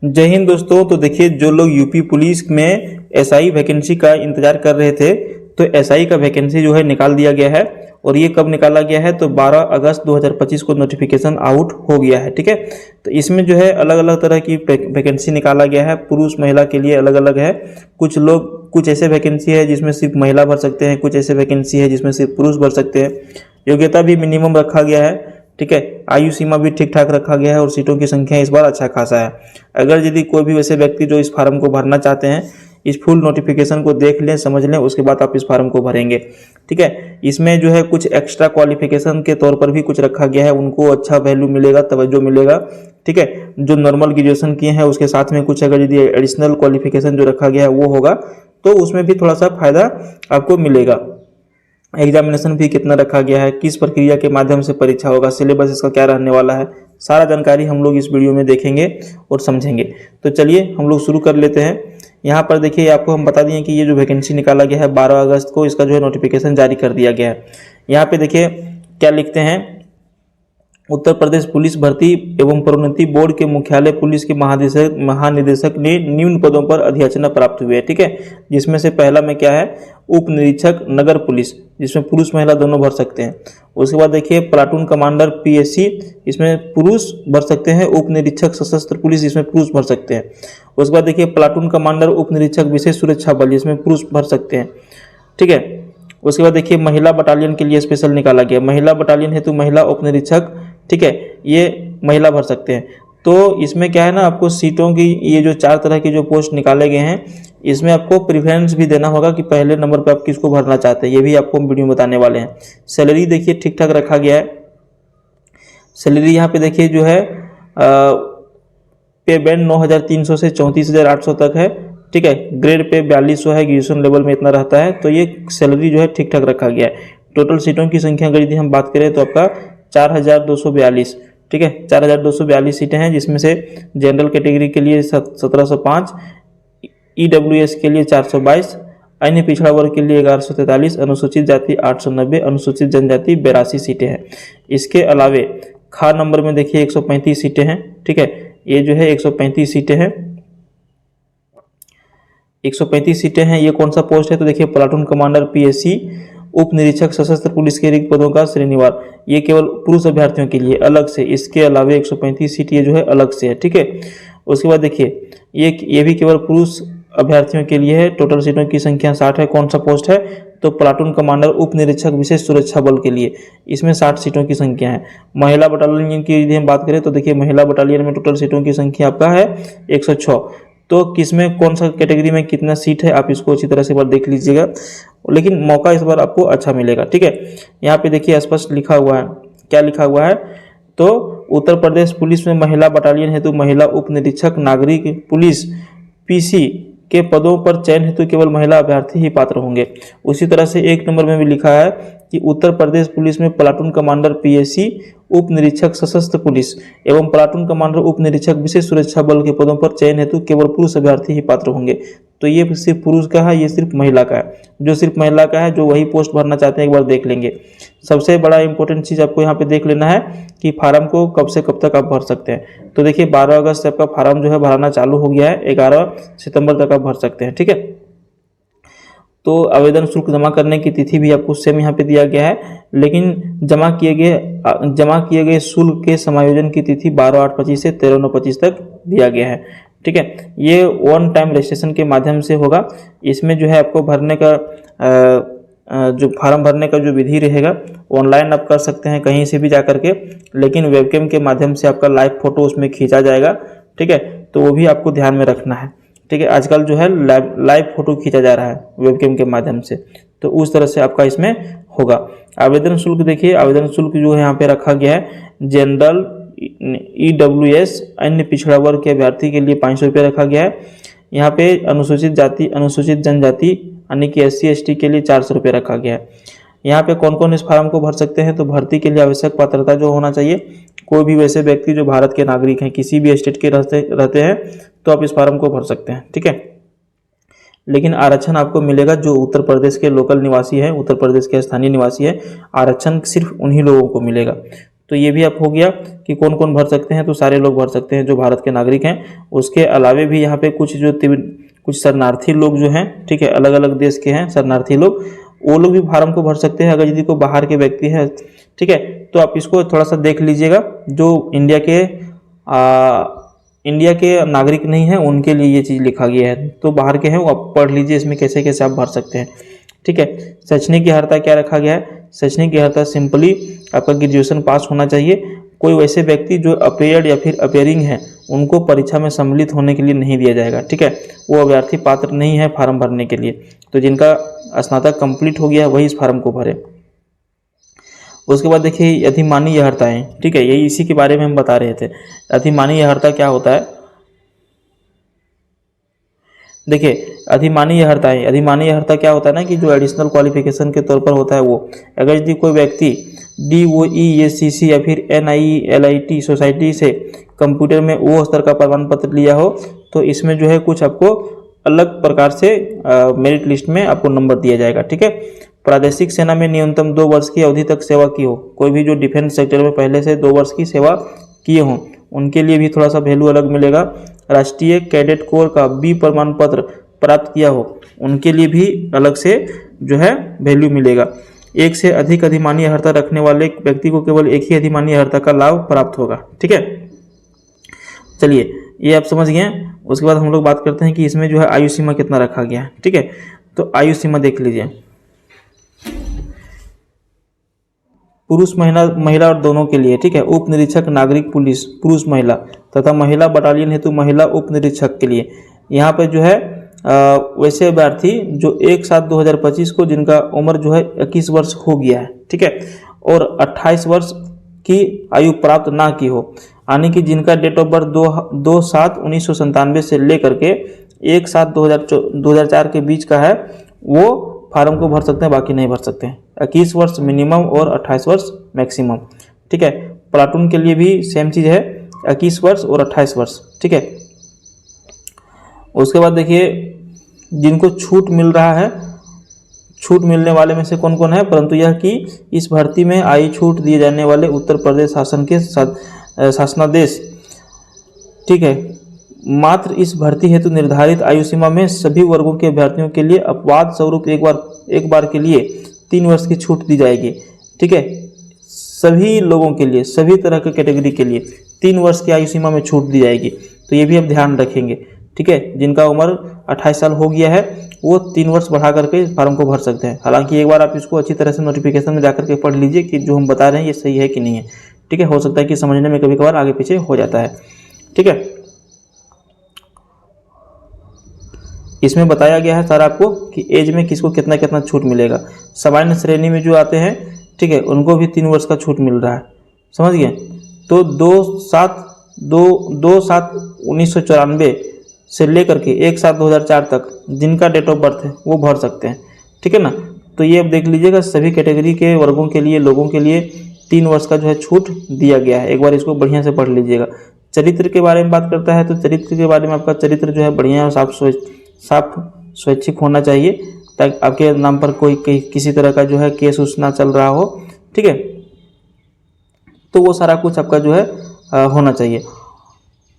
जय हिंद दोस्तों। तो देखिए, जो लोग यूपी पुलिस में एसआई वैकेंसी का इंतजार कर रहे थे, तो एसआई का वैकेंसी जो है निकाल दिया गया है। और ये कब निकाला गया है? तो 12 अगस्त 2025 को नोटिफिकेशन आउट हो गया है। ठीक है, तो इसमें जो है अलग अलग तरह की वैकेंसी निकाला गया है। पुरुष महिला के लिए अलग अलग है। कुछ ऐसे वैकेंसी है जिसमें सिर्फ महिला भर सकते हैं, कुछ ऐसे वैकेंसी है जिसमें सिर्फ पुरुष भर सकते हैं। योग्यता भी मिनिमम रखा गया है। ठीक है, आयु सीमा भी ठीक ठाक रखा गया है और सीटों की संख्या इस बार अच्छा खासा है। अगर यदि कोई भी वैसे व्यक्ति जो इस फार्म को भरना चाहते हैं, इस फुल नोटिफिकेशन को देख लें, समझ लें, उसके बाद आप इस फार्म को भरेंगे। ठीक है, इसमें जो है कुछ एक्स्ट्रा क्वालिफिकेशन के तौर पर भी कुछ रखा गया है, उनको अच्छा वैल्यू मिलेगा, तवज्जो मिलेगा। ठीक है, जो नॉर्मल ग्रेजुएशन किए हैं उसके साथ में कुछ अगर यदि एडिशनल क्वालिफिकेशन जो रखा गया है वो होगा तो उसमें भी थोड़ा सा फायदा आपको मिलेगा। एग्जामिनेशन फी कितना रखा गया है, किस प्रक्रिया के माध्यम से परीक्षा होगा, सिलेबस इसका क्या रहने वाला है, सारा जानकारी हम लोग इस वीडियो में देखेंगे और समझेंगे। तो चलिए हम लोग शुरू कर लेते हैं। यहाँ पर देखिए, आपको हम बता दिए कि ये जो वैकेंसी निकाला गया है 12 अगस्त को, इसका जो है नोटिफिकेशन जारी कर दिया गया है। यहाँ पे देखिए क्या लिखते हैं, उत्तर प्रदेश पुलिस भर्ती एवं प्रोन्नति बोर्ड के मुख्यालय पुलिस के महानिदेशक ने निम्न पदों पर अधियाचना प्राप्त हुई है। ठीक है, जिसमें से पहला में क्या है, उप निरीक्षक नगर पुलिस, जिसमें पुरुष महिला दोनों भर सकते हैं। उसके बाद देखिए प्लाटून कमांडर पीएससी, इसमें पुरुष भर सकते हैं। उप निरीक्षक सशस्त्र पुलिस, इसमें पुरुष भर सकते हैं। उसके बाद देखिए प्लाटून कमांडर उप निरीक्षक विशेष सुरक्षा बल, जिसमें पुरुष भर सकते हैं। ठीक है, उसके बाद देखिए महिला बटालियन के लिए स्पेशल निकाला गया, महिला बटालियन हेतु महिला उप निरीक्षक, ठीक है, ये महिला भर सकते हैं। तो इसमें क्या है ना, आपको सीटों की ये जो 4 तरह की जो पोस्ट निकाले गए हैं, इसमें आपको प्रेफरेंस भी देना होगा कि पहले नंबर पर आप किसको भरना चाहते हैं, ये भी आपको हम वीडियो में बताने वाले हैं। सैलरी देखिए ठीक ठाक रखा गया है। सैलरी यहाँ पे देखिए जो है पे बैंड 9,300 से 34,800 तक है। ठीक है, ग्रेड पे 4200 है, ग्रेजुएशन लेवल में इतना रहता है। तो ये सैलरी जो है ठीक ठाक रखा गया है। टोटल सीटों की संख्या अगर यदि हम बात करें तो आपका 4,242, ठीक है, 4,242 सीटें हैं, जिसमें से जनरल कैटेगरी के लिए 1705, ईडब्ल्यूएस के लिए 422, अन्य पिछड़ा वर्ग के लिए 1143, अनुसूचित जाति 890, अनुसूचित जनजाति 82 सीटें हैं। इसके अलावे खा नंबर में देखिए 135 सीटें हैं। ठीक है, ये जो है 135 सीटें हैं, 135 सीटें हैं। ये कौन सा पोस्ट है? तो देखिए प्लाटून कमांडर पीएससी, उप निरीक्षक सशस्त्र पुलिस के रिक्त पदों का श्रेणीवार, ये केवल पुरुष अभ्यर्थियों के लिए अलग से। इसके अलावा 135 सीट ये जो है अलग से है। ठीक है, उसके बाद देखिए ये भी केवल पुरुष अभ्यर्थियों के लिए है। टोटल सीटों की संख्या 60 है। कौन सा पोस्ट है? तो प्लाटून कमांडर उप निरीक्षक विशेष सुरक्षा बल के लिए, इसमें 60 सीटों की संख्या है। महिला बटालियन की यदि हम बात करें तो देखिए महिला बटालियन में टोटल सीटों की संख्या आपका है 106। तो किसमें कौन सा कैटेगरी में कितना सीट है आप इसको अच्छी तरह से बार देख लीजिएगा, लेकिन मौका इस बार आपको अच्छा मिलेगा। ठीक है, यहाँ पे देखिए स्पष्ट लिखा हुआ है, क्या लिखा हुआ है, तो उत्तर प्रदेश पुलिस में महिला बटालियन हेतु महिला उप निरीक्षक नागरिक पुलिस पीसी के पदों पर चयन हेतु केवल महिला अभ्यर्थी ही पात्र होंगे। उसी तरह से 1 नंबर में भी लिखा है कि उत्तर प्रदेश पुलिस में प्लाटून कमांडर पीएससी, उप निरीक्षक सशस्त्र पुलिस एवं प्लाटून कमांडर उप निरीक्षक विशेष सुरक्षा बल के पदों पर चयन हेतु केवल पुरुष अभ्यर्थी ही पात्र होंगे। तो ये सिर्फ पुरुष का है, ये सिर्फ महिला का है। जो सिर्फ महिला का है, जो वही पोस्ट भरना चाहते हैं, एक बार देख लेंगे। सबसे बड़ा इंपॉर्टेंट चीज़ आपको यहाँ पे देख लेना है कि फार्म को कब से कब तक आप भर सकते हैं। तो देखिए 12 अगस्त से आपका फार्म जो है भराना चालू हो गया है, 11 सितंबर तक आप भर सकते हैं। ठीक है, तो आवेदन शुल्क जमा करने की तिथि भी आपको सेम यहाँ पे दिया गया है, लेकिन जमा किए गए शुल्क के समायोजन की तिथि 12/8/25 से 13/9/25 तक दिया गया है। ठीक है, ये वन टाइम रजिस्ट्रेशन के माध्यम से होगा। इसमें जो है आपको भरने का जो फार्म भरने का जो विधि रहेगा, ऑनलाइन आप कर सकते हैं कहीं से भी जा करके, लेकिन वेबकैम के माध्यम से आपका लाइव फोटो उसमें खींचा जाएगा। ठीक है, तो वो भी आपको ध्यान में रखना है। ठीक है, आजकल जो है लाइव फोटो खींचा जा रहा है वेबकैम के माध्यम से, तो उस तरह से आपका इसमें होगा। आवेदन शुल्क देखिए, आवेदन शुल्क जो है यहाँ पे रखा गया है, जनरल, ईडब्ल्यूएस, अन्य पिछड़ा वर्ग के अभ्यर्थी के लिए 500 रुपये रखा गया है। यहाँ पे अनुसूचित जाति, अनुसूचित जनजाति यानी कि SC/ST के लिए 400 रुपये रखा गया है। यहाँ पे कौन कौन इस फार्म को भर सकते हैं? तो भर्ती के लिए आवश्यक पात्रता जो होना चाहिए, कोई भी वैसे व्यक्ति जो भारत के नागरिक हैं, किसी भी स्टेट के रहते हैं, तो आप इस फार्म को भर सकते हैं। ठीक है, लेकिन आरक्षण आपको मिलेगा जो उत्तर प्रदेश के लोकल निवासी हैं, उत्तर प्रदेश के स्थानीय निवासी है, आरक्षण सिर्फ उन्हीं लोगों को मिलेगा। तो ये भी आप हो गया कि कौन कौन भर सकते हैं, तो सारे लोग भर सकते हैं जो भारत के नागरिक हैं। उसके अलावे भी यहाँ पे कुछ शरणार्थी लोग जो हैं, ठीक है, अलग अलग देश के हैं शरणार्थी लोग, वो लोग भी फार्म को भर सकते हैं अगर यदि कोई बाहर के व्यक्ति हैं, ठीक है। तो आप इसको थोड़ा सा देख लीजिएगा, जो इंडिया के नागरिक नहीं हैं उनके लिए ये चीज़ लिखा गया है, तो बाहर के हैं वो आप पढ़ लीजिए इसमें कैसे कैसे आप भर सकते हैं, ठीक है। शैक्षणिक अर्हता क्या रखा गया है? शैक्षणिक अर्हता सिंपली आपका ग्रेजुएशन पास होना चाहिए। कोई वैसे व्यक्ति जो अपेयर्ड या फिर अपेयरिंग है उनको परीक्षा में सम्मिलित होने के लिए नहीं दिया जाएगा, ठीक है। वो अभ्यर्थी पात्र नहीं है फार्म भरने के लिए। तो जिनका स्नातक कंप्लीट हो गया है वही इस फार्म को भरे। उसके बाद देखिए अधिमानी अर्हताएं, ठीक है, यही इसी के बारे में हम बता रहे थे। अधिमानी अर्हता क्या होता है? देखिए अधिमानी अर्हता क्या होता है ना, कि जो एडिशनल क्वालिफिकेशन के तौर पर होता है वो, अगर यदि कोई व्यक्ति DOE SCC या फिर NIELIT सोसाइटी से कंप्यूटर में वो स्तर का प्रमाण पत्र लिया हो, तो इसमें जो है कुछ आपको अलग प्रकार से मेरिट लिस्ट में आपको नंबर दिया जाएगा, ठीक है। प्रादेशिक सेना में न्यूनतम 2 वर्ष की अवधि तक सेवा की हो, कोई भी जो डिफेंस सेक्टर में पहले से 2 वर्ष की सेवा किए हों उनके लिए भी थोड़ा सा वैल्यू अलग मिलेगा। राष्ट्रीय कैडेट कोर का B प्रमाण पत्र प्राप्त किया हो उनके लिए भी अलग से जो है वैल्यू मिलेगा। एक से अधिक अधिमानी अर्हता रखने वाले व्यक्ति को केवल एक ही अधिमानी अर्हता का लाभ प्राप्त होगा, ठीक है। चलिए ये आप समझ गए। उसके बाद हम लोग बात करते हैं कि इसमें जो है आयु सीमा कितना रखा गया है, ठीक है। तो आयु सीमा देख लीजिए, पुरुष महिला और दोनों के लिए, ठीक है। उप निरीक्षक नागरिक पुलिस पुरुष महिला तथा महिला बटालियन हेतु महिला उप निरीक्षक के लिए यहाँ पर जो है वैसे अभ्यर्थी जो 1/7/2025 को जिनका उम्र जो है 21 वर्ष हो गया है, ठीक है, और 28 वर्ष की आयु प्राप्त ना की हो, यानी कि जिनका डेट ऑफ बर्थ 2/7/1997 से लेकर के 1/7/2004 के बीच का है, वो फार्म को भर सकते हैं, बाकी नहीं भर सकते हैं। 21 वर्ष मिनिमम और 28 वर्ष मैक्सिमम, ठीक है। प्लाटून के लिए भी सेम चीज़ है, 21 वर्ष और 28 वर्ष, ठीक है। उसके बाद देखिए जिनको छूट मिल रहा है, छूट मिलने वाले में से कौन कौन है, परंतु यह कि इस भर्ती में आयु छूट दिए जाने वाले उत्तर प्रदेश शासन के शासनादेश, ठीक है, मात्र इस भर्ती हेतु निर्धारित आयु सीमा में सभी वर्गों के अभ्यर्थियों के लिए अपवाद स्वरूप एक बार के लिए 3 वर्ष की छूट दी जाएगी, ठीक है। सभी लोगों के लिए, सभी तरह के कैटेगरी के लिए 3 वर्ष की आयु सीमा में छूट दी जाएगी, तो ये भी आप ध्यान रखेंगे, ठीक है। जिनका उम्र 28 साल हो गया है वो 3 वर्ष बढ़ा करके फार्म को भर सकते हैं। हालांकि एक बार आप इसको अच्छी तरह से नोटिफिकेशन में जाकर के पढ़ लीजिए कि जो हम बता रहे हैं ये सही है कि नहीं है, ठीक है। हो सकता है कि समझने में कभी कभार आगे पीछे हो जाता है, ठीक है। इसमें बताया गया है सर आपको कि एज में किसको कितना कितना छूट मिलेगा। सामान्य श्रेणी में जो आते हैं, ठीक है, उनको भी 3 वर्ष का छूट मिल रहा है, समझ गए। तो 2/7/1994 से लेकर के 1/7/2004 तक जिनका डेट ऑफ बर्थ है वो भर सकते हैं, ठीक है ना। तो ये अब देख लीजिएगा सभी कैटेगरी के वर्गों के लिए, लोगों के लिए 3 वर्ष का जो है छूट दिया गया है। एक बार इसको बढ़िया से पढ़ लीजिएगा। चरित्र के बारे में बात करता है तो चरित्र के बारे में आपका चरित्र जो है बढ़िया और साफ स्वैच्छिक होना चाहिए, ताकि आपके नाम पर कोई किसी तरह का जो है केस उस ना चल रहा हो, ठीक है। तो वो सारा कुछ आपका जो है होना चाहिए।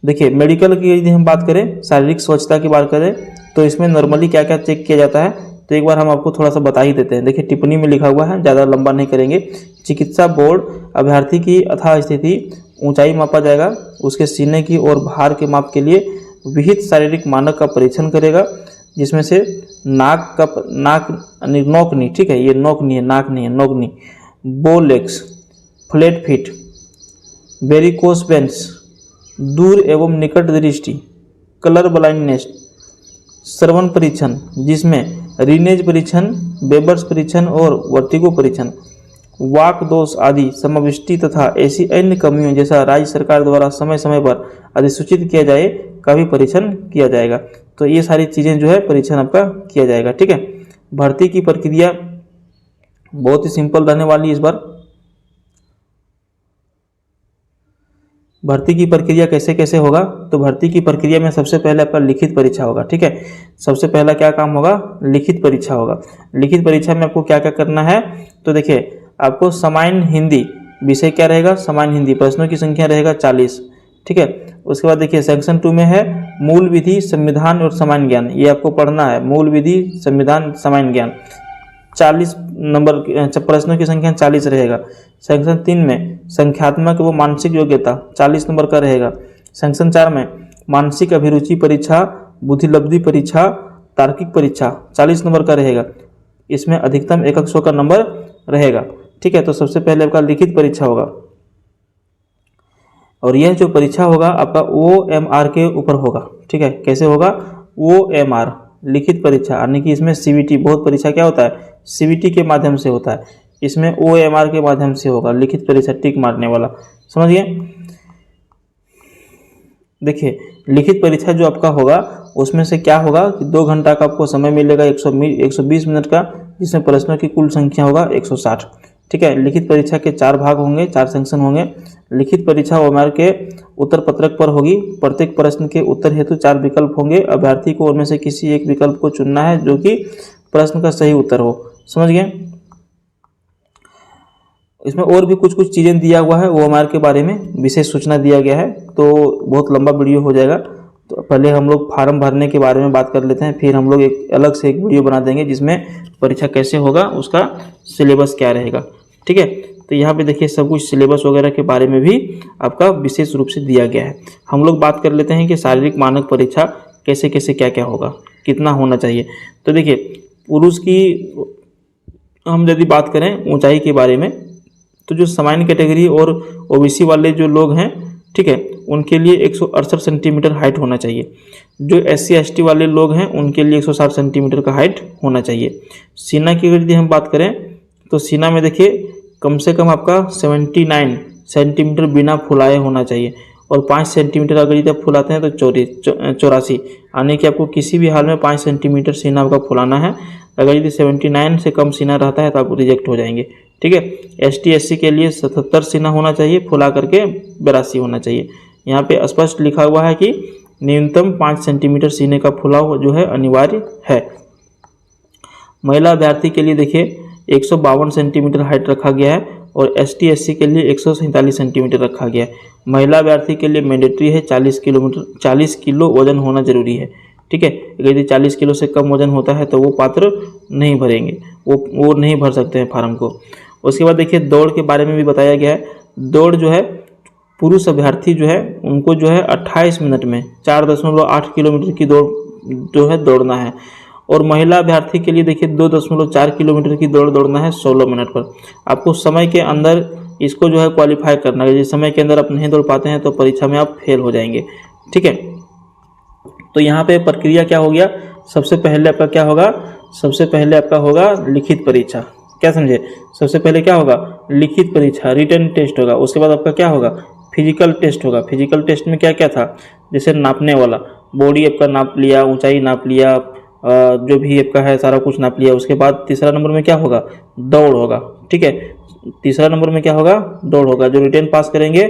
देखिए मेडिकल की यदि हम बात करें, शारीरिक स्वच्छता की बात करें, तो इसमें नॉर्मली क्या क्या चेक किया जाता है, तो एक बार हम आपको थोड़ा सा बता ही देते हैं। देखिए टिप्पणी में लिखा हुआ है, ज़्यादा लंबा नहीं करेंगे। चिकित्सा बोर्ड अभ्यर्थी की अथाह स्थिति, ऊंचाई मापा जाएगा, उसके सीने की और भार के माप के लिए विहित शारीरिक मानक का परीक्षण करेगा, जिसमें से नोकनी, ठीक है, ये नोकनी है, नाक नहीं है, knock knee, bowlegs, flat feet, varicose veins, दूर एवं निकट दृष्टि, कलर ब्लाइंडनेस, श्रवण परीक्षण जिसमें रीनेज परीक्षण, बेबर्स परीक्षण और वर्टिगो परीक्षण, वाक दोष आदि समाविष्टि तथा ऐसी अन्य कमियों जैसा राज्य सरकार द्वारा समय समय पर अधिसूचित किया जाए का भी परीक्षण किया जाएगा। तो ये सारी चीज़ें जो है परीक्षण आपका किया जाएगा, ठीक है। भर्ती की प्रक्रिया बहुत ही सिंपल रहने वाली है इस बार। भर्ती की प्रक्रिया कैसे कैसे होगा, तो भर्ती की प्रक्रिया में सबसे पहले आपका लिखित परीक्षा होगा, ठीक है। सबसे पहला क्या काम होगा, लिखित परीक्षा होगा। लिखित परीक्षा में आपको क्या क्या करना है, तो देखिए आपको सामान्य हिंदी विषय क्या रहेगा, सामान्य हिंदी। प्रश्नों की संख्या रहेगा 40। ठीक है। उसके बाद देखिए सेक्शन 2 में है मूल विधि, संविधान और सामान्य ज्ञान। ये आपको पढ़ना है, मूल विधि, संविधान, सामान्य ज्ञान। 40 नंबर प्रश्नों की संख्या 40 रहेगा। सेक्शन 3 में संख्यात्मक व मानसिक योग्यता 40 नंबर का रहेगा। सेक्शन 4 में मानसिक अभिरुचि परीक्षा, बुद्धिलब्धि परीक्षा, तार्किक परीक्षा 40 नंबर का रहेगा। इसमें अधिकतम एकक 100 का नंबर रहेगा। ठीक है। तो सबसे पहले आपका लिखित परीक्षा होगा, और यह जो परीक्षा होगा आपका OMR के ऊपर होगा। ठीक है। कैसे होगा, OMR लिखित परीक्षा, यानी कि इसमें CBT बहुत परीक्षा क्या होता है, CBT के माध्यम से होता है, इसमें OMR के माध्यम से होगा लिखित परीक्षा, टिक मारने वाला। समझिए। देखिए लिखित परीक्षा जो आपका होगा उसमें से क्या होगा कि 2 घंटा का आपको समय मिलेगा, 120 मिनट का, जिसमें प्रश्नों की कुल संख्या होगा 160। ठीक है। लिखित परीक्षा के 4 भाग होंगे, 4 सेक्शन होंगे। लिखित परीक्षा OMR के उत्तर पत्रक पर होगी। प्रत्येक प्रश्न के उत्तर हेतु 4 विकल्प होंगे। अभ्यर्थी को उनमें से किसी एक विकल्प को चुनना है जो कि प्रश्न का सही उत्तर हो। समझ गए। इसमें और भी कुछ कुछ चीज़ें दिया हुआ है, OMR के बारे में विशेष सूचना दिया गया है, तो बहुत लंबा वीडियो हो जाएगा। तो पहले हम लोग फार्म भरने के बारे में बात कर लेते हैं, फिर हम लोग एक अलग से एक वीडियो बना देंगे जिसमें परीक्षा कैसे होगा, उसका सिलेबस क्या रहेगा। ठीक है। तो यहाँ पे देखिए सब कुछ सिलेबस वगैरह के बारे में भी आपका विशेष रूप से दिया गया है। हम लोग बात कर लेते हैं कि शारीरिक मानक परीक्षा कैसे कैसे क्या क्या होगा, कितना होना चाहिए। तो देखिए पुरुष की हम यदि बात करें ऊंचाई के बारे में, तो जो सामान्य कैटेगरी और OBC वाले जो लोग हैं, ठीक है, उनके लिए 168 सेंटीमीटर हाइट होना चाहिए। जो SC ST वाले लोग हैं उनके लिए 160 सेंटीमीटर का हाइट होना चाहिए। सीना की यदि हम बात करें तो सीना में देखिए कम से कम आपका 79 सेंटीमीटर बिना फुलाए होना चाहिए, और 5 सेंटीमीटर अगर यदि आप फुलाते हैं तो 84, यानी कि आपको किसी भी हाल में 5 सेंटीमीटर सीना आपका फुलाना है। अगर यदि 79 से कम सीना रहता है तो आप रिजेक्ट हो जाएंगे। ठीक है। ST SC के लिए 77 सीना होना चाहिए, फुला करके 82 होना चाहिए। यहाँ पे स्पष्ट लिखा हुआ है कि न्यूनतम 5 सेंटीमीटर सीने का फुलाव जो है अनिवार्य है। महिला अभ्यर्थी के लिए देखिए 152 सेंटीमीटर हाइट रखा गया है, और ST SC के लिए 147 सेंटीमीटर रखा गया है। महिला अभ्यर्थी के लिए मैंडेटरी है 40 किलो वजन होना जरूरी है। ठीक है। यदि 40 किलो से कम वजन होता है तो वो पात्र नहीं भरेंगे, वो नहीं भर सकते हैं फार्म को। उसके बाद देखिए दौड़ के बारे में भी बताया गया है। दौड़ जो है पुरुष अभ्यर्थी जो है उनको जो है 28 मिनट में 4.8 किलोमीटर की दौड़ जो है दौड़ना है, और महिला अभ्यर्थी के लिए देखिए 2.4 किलोमीटर की दौड़ दौड़ना है 16 मिनट पर। आपको समय के अंदर इसको जो है क्वालिफाई करना है। यदि समय के अंदर आप नहीं दौड़ पाते हैं तो परीक्षा में आप फेल हो जाएंगे। ठीक है। तो यहाँ पे प्रक्रिया क्या हो गया, सबसे पहले आपका क्या होगा, सबसे पहले आपका होगा लिखित परीक्षा। क्या समझे, सबसे पहले क्या होगा, लिखित परीक्षा, रिटन टेस्ट होगा। उसके बाद आपका क्या होगा, फिजिकल टेस्ट होगा। फिजिकल टेस्ट में क्या क्या था, जैसे नापने वाला, बॉडी आपका नाप लिया, ऊंचाई नाप लिया, जो भी आपका है सारा कुछ नाप लिया। उसके बाद तीसरा नंबर में क्या होगा, दौड़ होगा। ठीक है। तीसरा नंबर में क्या होगा, दौड़ होगा। जो रिटन पास करेंगे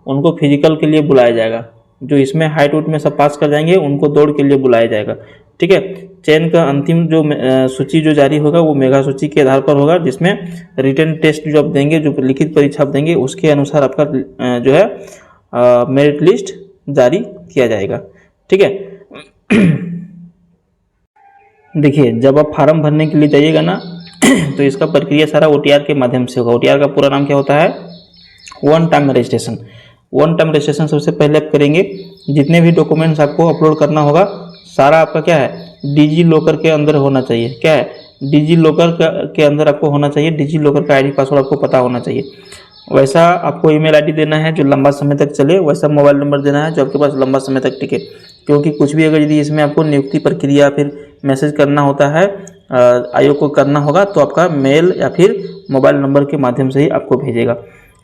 उनको फिजिकल के लिए बुलाया जाएगा। जो इसमें हाइट उट में सब पास कर जाएंगे उनको दौड़ के लिए बुलाया जाएगा। ठीक है। चयन का अंतिम जो सूची जो जारी होगा वो मेगा सूची के आधार पर होगा, जिसमें रिटन टेस्ट जो आप देंगे, जो लिखित परीक्षा आप देंगे, उसके अनुसार आपका जो है मेरिट लिस्ट जारी किया जाएगा। ठीक है। देखिए जब आप फार्म भरने के लिए जाइएगा ना तो इसका प्रक्रिया सारा OTR के माध्यम से होगा। OTR का पूरा नाम क्या होता है, one time registration. One time registration सबसे पहले आप करेंगे। जितने भी डॉक्यूमेंट्स आपको अपलोड करना होगा सारा आपका क्या है, डिजी लॉकर के अंदर होना चाहिए। क्या है, डिजी लॉकर के अंदर आपको होना चाहिए। डिजी लॉकर का ID पासवर्ड आपको पता होना चाहिए। वैसा आपको ईमेल ID देना है जो लंबा समय तक चले, वैसा मोबाइल नंबर देना है जो आपके पास लंबा समय तक टिके। क्योंकि कुछ भी अगर यदि इसमें आपको नियुक्ति प्रक्रिया फिर मैसेज करना होता है, आयोग को करना होगा, तो आपका मेल या फिर मोबाइल नंबर के माध्यम से ही आपको भेजेगा।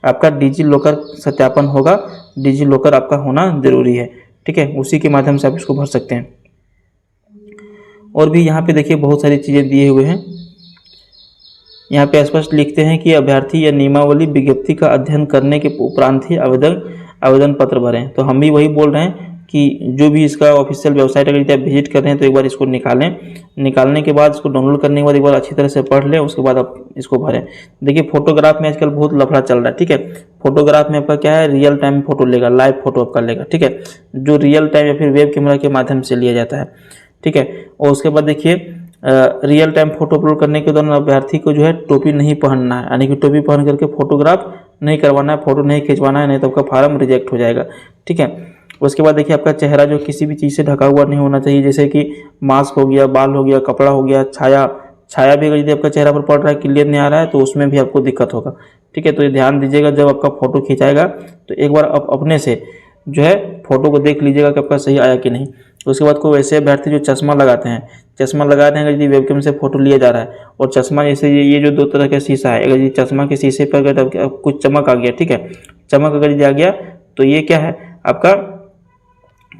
आपका डिजी लॉकर सत्यापन होगा, डिजी लॉकर आपका होना जरूरी है। ठीक है। उसी के माध्यम से आप इसको भर सकते हैं। और भी यहाँ पे देखिए बहुत सारी चीज़ें दिए हुए हैं। यहाँ पे स्पष्ट लिखते हैं कि अभ्यर्थी या नियमावली विज्ञप्ति का अध्ययन करने के उपरांत ही आवेदन पत्र भरें। तो हम भी वही बोल रहे हैं कि जो भी इसका ऑफिशियल वेबसाइट अगर यदि आप विजिट कर रहे हैं तो एक बार इसको निकालें। निकालने के बाद इसको डाउनलोड करने के बाद एक बार अच्छी तरह से पढ़ लें, उसके बाद आप इसको भरें। देखिए फोटोग्राफ में आजकल बहुत लफड़ा चल रहा है, ठीक है। फोटोग्राफ में आपका क्या है, रियल टाइम फोटो लेगा, लाइव फोटो आपका लेगा, ठीक है, जो रियल टाइम या फिर वेब कैमरा के माध्यम से लिया जाता है, ठीक है। और उसके बाद देखिए रियल टाइम फोटो अपलोड करने के दौरान अभ्यर्थी को जो है टोपी नहीं पहनना है, यानी कि टोपी पहन करके फोटोग्राफ नहीं करवाना है, फोटो नहीं खिंचवाना है, नहीं तो आपका फार्म रिजेक्ट हो जाएगा, ठीक है। उसके बाद देखिए आपका चेहरा जो किसी भी चीज़ से ढका हुआ नहीं होना चाहिए, जैसे कि मास्क हो गया, बाल हो गया, कपड़ा हो गया, छाया भी अगर यदि आपका चेहरा पर पड़ रहा है, क्लियर नहीं आ रहा है तो उसमें भी आपको दिक्कत होगा, ठीक है। तो ये ध्यान दीजिएगा, जब आपका फोटो खिंचाएगा तो एक बार आप अपने से जो है फोटो को देख लीजिएगा कि आपका सही आया कि नहीं। उसके बाद कोई ऐसे अभ्यर्थी जो चश्मा लगाते हैं, चश्मा लगा रहे हैं, अगर यदि वेबकैम से फोटो लिया जा रहा है और चश्मा जैसे ये जो दो तरह का शीशा है, अगर ये चश्मा के शीशे पर अगर कुछ चमक आ गया, ठीक है, चमक अगर यदि आ गया तो ये क्या है, आपका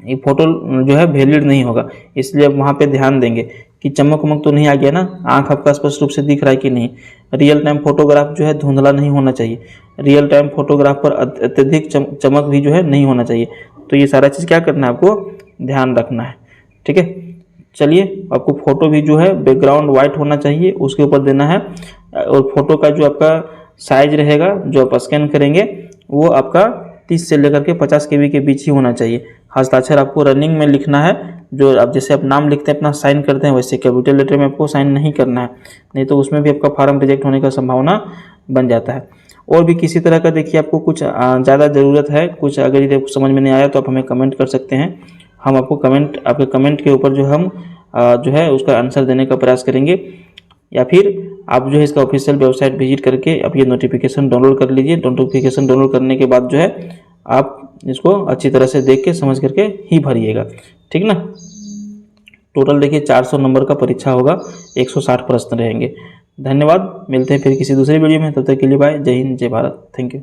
ये फोटो जो है वैलिड नहीं होगा। इसलिए आप वहाँ पे ध्यान देंगे कि चमक उमक तो नहीं आ गया ना, आंख आपका स्पष्ट रूप से दिख रहा है कि नहीं। रियल टाइम फोटोग्राफ जो है धुंधला नहीं होना चाहिए, रियल टाइम फोटोग्राफ पर अत्यधिक चमक भी जो है नहीं होना चाहिए। तो ये सारा चीज़ क्या करना है, आपको ध्यान रखना है, ठीक है। चलिए, आपको फोटो भी जो है बैकग्राउंड वाइट होना चाहिए, उसके ऊपर देना है। और फोटो का जो आपका साइज रहेगा, जो आप स्कैन करेंगे, वो आपका 30 से लेकर के 50 KB के बीच ही होना चाहिए। हस्ताक्षर आपको रनिंग में लिखना है, जो आप जैसे आप नाम लिखते हैं, अपना साइन करते हैं, वैसे कैपिटल लेटर में आपको साइन नहीं करना है, नहीं तो उसमें भी आपका फार्म रिजेक्ट होने का संभावना बन जाता है। और भी किसी तरह का देखिए आपको कुछ ज़्यादा ज़रूरत है, कुछ अगर यदि आपको समझ में नहीं आया तो आप हमें कमेंट कर सकते हैं। हम आपको आपके कमेंट के ऊपर जो हम जो है उसका आंसर देने का प्रयास करेंगे, या फिर आप जो है इसका ऑफिशियल वेबसाइट विजिट करके आप ये नोटिफिकेशन डाउनलोड कर लीजिए। नोटिफिकेशन डाउनलोड करने के बाद जो है आप इसको अच्छी तरह से देख के समझ करके ही भरिएगा, ठीक ना। टोटल देखिए 400 नंबर का परीक्षा होगा, 160 प्रश्न रहेंगे। धन्यवाद, मिलते हैं फिर किसी दूसरी वीडियो में, तब तक के लिए बाय, जय हिंद, जय भारत, थैंक यू।